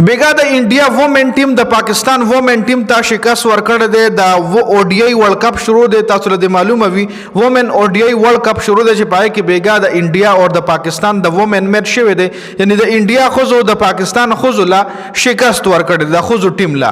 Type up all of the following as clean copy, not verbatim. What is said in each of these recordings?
بیګا د انډیا وومن ټیم د پاکستان وومن ټیم ته شکست ورکړ دی د او ډی آی ورلد کپ شروع دی. تاسو له معلومه وي وومن او ډی آی ورلد کپ شروع دی چې پای کې بیګا د انډیا او د پاکستان د وومن میچ شوی دی. یعنی د انډیا خوځو د پاکستان خوځو لا شکست ورکړ دی د خوځو ټیم لا.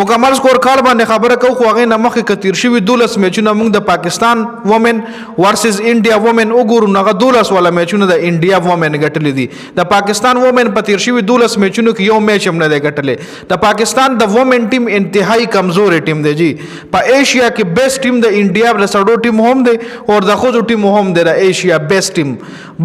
مکمل سکور کارډ باندې خبره کوو خو هغه نه مخکې کتیر شوی 12 میچونه موږ د پاکستان وومن ورسز انډیا وومن وګورو نو 12 ولا میچونه د انډیا وومن ګټلې دي. د پاکستان وومن په تیر شوی 12 میچونو کې یو میچ هم نه دی ګټلې. د پاکستان د وومن ټیم انتهایی کمزور ټیم دی جی. په ایشیا کې بیسټ ټیم د انډیا د سړو ټیم هم دی او د خوځو ټیم هم دی د ایشیا بیسټ ټیم.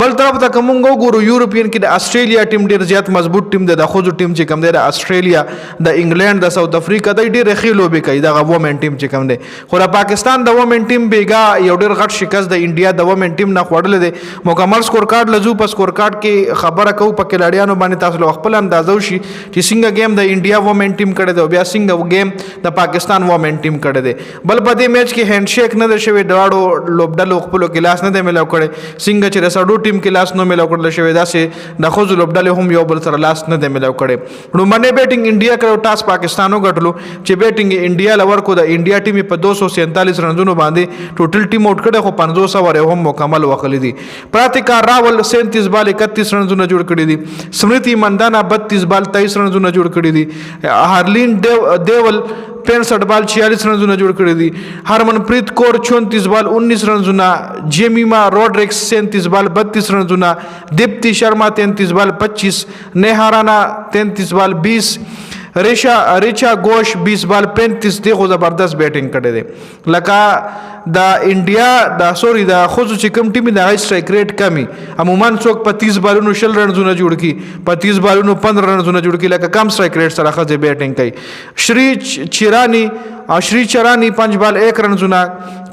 بل طرف ته کوم وګورو یورپین کې د استرالیا ټیم ډیر زیات مضبوط ټیم دی. د خوځو ټیم چې کم دی د استرالیا د انګلند د ساوث افریقا د ډیر خېلو به کوي د وومن ټیم چې کم دی. خو د پاکستان د وومن ټیم بیګا یو ډیر غټ شکست د انډیا د وومن ټیم نه خوړل دی. مکمل سکور کارډ لزو په سکور کارډ کې خبره کوو په کلاډیانو باندې تاسو له خپل اندازو شي چې څنګه گیم د انډیا وومن ټیم کړی دی او بیا څنګه گیم د پاکستان وومن ټیم کړی دی. بل په دې میچ کې هند شیک نه دی شوی دواړو لوبډلو خپل کې لاس نه دی ملاو کړی څنګه چې رسړو ټیم کې لاس نه ملاو کړل شوی داسې د خوځو لوبډلې هم یو بل سره لاس نه دی ملاو کړی. نو منې بیټینګ انډیا کړو ټاس پاکستانو غټلو چې بیټینګ انډیا لور کو د انډیا ټیم په 247 رنونو باندې ټوټل ټیم آوټ کړي خو 500 ور هم مکمل وکړي دي. پراتیکا راول 37 بال 31 رنونه جوړ کړي دي. سمرتی مندانا 32 بال 23 رنونه جوړ کړي دي. هارلین دیول 65 بال 46 رنونه جوړ کړي دي. هرمنپریت کور 34 بال 19 رنونه. جیمیما روډریکس 37 بال 32 رنونه. دیپتی شرما 33 بال 25. نیها رانا 33 بال 20. ریچا گوش 20 بال 35 دی خو زبردست بیټینګ کړی دی. لکه د انډیا د سوري د خوځو چې کوم ټیم د سټرایک ریټ کمی عموما څوک په 30 بالونو 60 رنونه جوړ کی په 30 بالونو 15 رنونه جوړ کی لکه کم سټرایک ریټ سره خځه بیټینګ کوي. شری چرانی 5 بال 1 رنونه.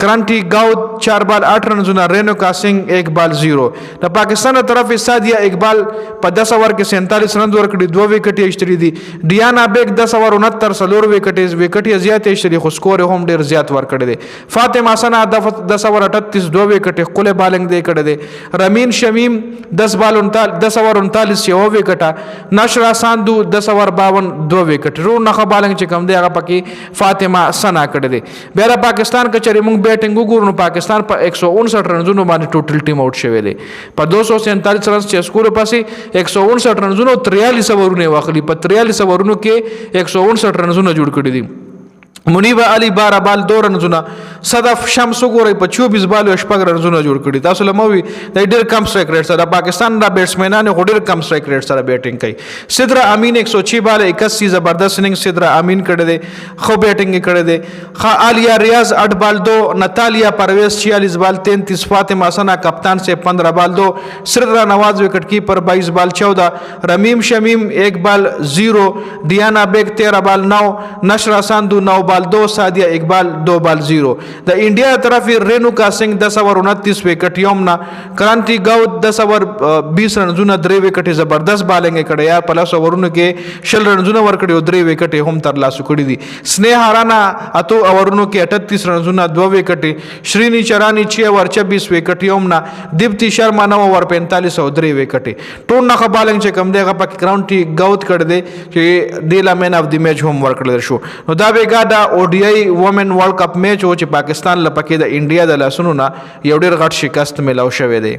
کرانټي گاود 4 بال 8 رنونه. رینوکا سنگ 1 بال 0. د پاکستان طرف سادیا اقبال په 10 اوور کې 47 رن ورکړي 2 وکټ اشتري دي. ډیانا بیگ 10 اوور 69 سلور وکټ زیات اشتري خو سکور هم ډیر زیات ورکړي دي. فاطمه سنا 10 اوور 38 2 وکټ خپل بالنګ دی کړي دي. رمین شمیم 10 بال 10 اوور 39 یو وکټ. نشرا ساندو 10 اوور 52 2 وکټ. رو نه بالنګ چې کم دی هغه پکې فاطمه سنا کړي دي. بیا پاکستان کچري موږ بیټینګ وګورو نو پاکستان په 159 رنونو باندې ټوټل ټیم آوټ شوی دی. په 247 رن چې سکور پسې 159 رنونو 43 اوورونه واخلي. په 43 اوورونو کې 159 رنونه جوړ کړي دي. منیبا علی 12 بال 2 رنونه. صدف شمس وګورئ په 24 بال 8 رنونه جوړ کړي. تاسو لموي د ډېر کم سټرایک ریټ سره پاکستان د بیټسمنانو ډېر کم سټرایک ریټ سره بیټینګ کوي. صدر امین 106 بال 81 زبردست اننګ صدر امین کړی دی خو بیټینګ کړی دی. عالیہ ریاض 8 بال 2. نتالیا پرویز 46 بال 33. فاطمه سنا کپتان سے 15 بال 2. سردرا نواز وکٹ کیپر 22 بال 14. رمیم شمیم 1 بال 0. ڈیانا بیگ 13 بال 9. نشرا ساندو 9 بال 2. سادیا اقبال 2 بال 0. د انډیا طرف رینوکا سنگ 10 اوور 29 وکټ یومنا. کرانټي گاود 10 اوور 20 رنونه 3 وکټ زبردست بالنګ کړی. یا په 10 اوورونو کې 60 رنونه ورکړي او 3 وکټ هم تر لاسو کړی دي. سنیها رانا 8 اوورونو کې 38 رنونه 2 وکټ. شرینی چرانی 6 اوور 26 وکټ یومنا. دیپتی شرما 9 اوور 45 او 3 وکټ. ټول نه بالنګ چې کم دی هغه په کرانټي گاود کړی دی چې دیلا مین اف دی میچ هم ورکړل شو. نو دا بیګا دا او ډی آی وومن ورلد کپ میچ و چې پاکستان لپاره د انډیا د لاسونو نه یو ډیر غټ شکست ملاو شوی دی.